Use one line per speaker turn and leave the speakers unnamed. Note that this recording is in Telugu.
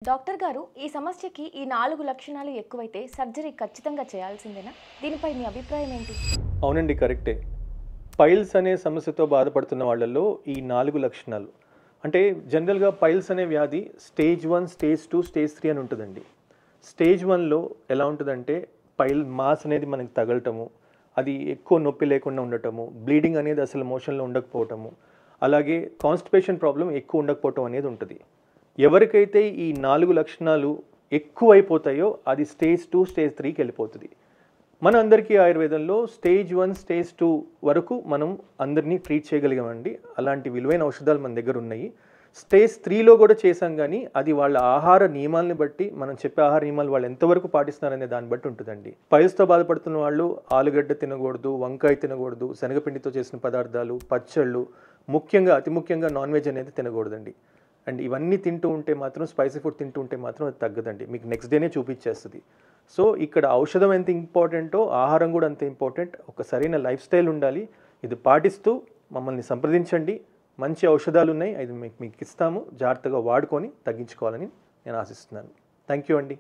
డాక్టర్ గారు ఈ సమస్యకి ఈ 4 లక్షణాలు ఎక్కువైతే సర్జరీ ఖచ్చితంగా చేయాల్సిందేనా? దీనిపై మీ అభిప్రాయం ఏంటి?
అవునండి. కరెక్టే. పైల్స్ అనే సమస్యతో బాధపడుతున్న వాళ్ళలో ఈ 4 లక్షణాలు అంటే జనరల్‌గా పైల్స్ అనే వ్యాధి స్టేజ్ 1, స్టేజ్ 2, స్టేజ్ 3 అని ఉంటదండి. స్టేజ్ 1లో ఎలా ఉంటదంటే పైల్ మాస్ అనేది మనకు తగలటము, అది ఎక్కువ నొప్పి లేకుండా ఉండటము, బ్లీడింగ్ అనేది అసలు మోషన్‌లో ఉండకపోవటము, అలాగే కాన్‌స్టిపేషన్ ప్రాబ్లమ్ ఎక్కువ ఉండకపోవటం అనేది ఉంటది. ఎవరికైతే ఈ 4 లక్షణాలు ఎక్కువైపోతాయో అది స్టేజ్ 2, స్టేజ్ 3కి వెళ్ళిపోతది. మన అందరికీ ఆయుర్వేదంలో స్టేజ్ 1, స్టేజ్ 2 వరకు మనం అందరినీ ట్రీట్ చేయగలిగామండి. అలాంటి విలువైన ఔషధాలు మన దగ్గర ఉన్నాయి. స్టేజ్ 3లో కూడా చేశాం గానీ, అది వాళ్ళ ఆహార నియమాల్ని బట్టి, మనం చెప్పే ఆహార నియమాలు వాళ్ళు ఎంతవరకు పాటిస్తున్నారనే దాన్ని బట్టి ఉంటుందండి. పైల్స్‌తో బాధపడుతున్న వాళ్ళు ఆలుగడ్డ తినకూడదు, వంకాయ తినకూడదు, శనగపిండితో చేసిన పదార్థాలు, పచ్చళ్ళు, ముఖ్యంగా అతి ముఖ్యంగా నాన్ వెజ్ అనేది తినకూడదండి. అండ్ ఇవన్నీ తింటూ ఉంటే మాత్రం స్పైసీ ఫుడ్ తింటూ ఉంటే మాత్రం అది తగ్గదండి. మీకు నెక్స్ట్ డేనే చూపిచ్చేస్తది. సో, ఇక్కడ ఔషధం ఎంత ఇంపార్టెంటో ఆహారం కూడా అంతే ఇంపార్టెంట్. ఒక సరైన లైఫ్ స్టైల్ ఉండాలి. ఇది పాటిస్తూ మమ్మల్ని సంప్రదించండి. మంచి ఔషధాలున్నాయి. అది మీకిస్తాము. జాగ్రత్తగా వాడుకొని తగ్గించుకోవాలని నేను ఆశిస్తున్నాను. థ్యాంక్ యూ అండి.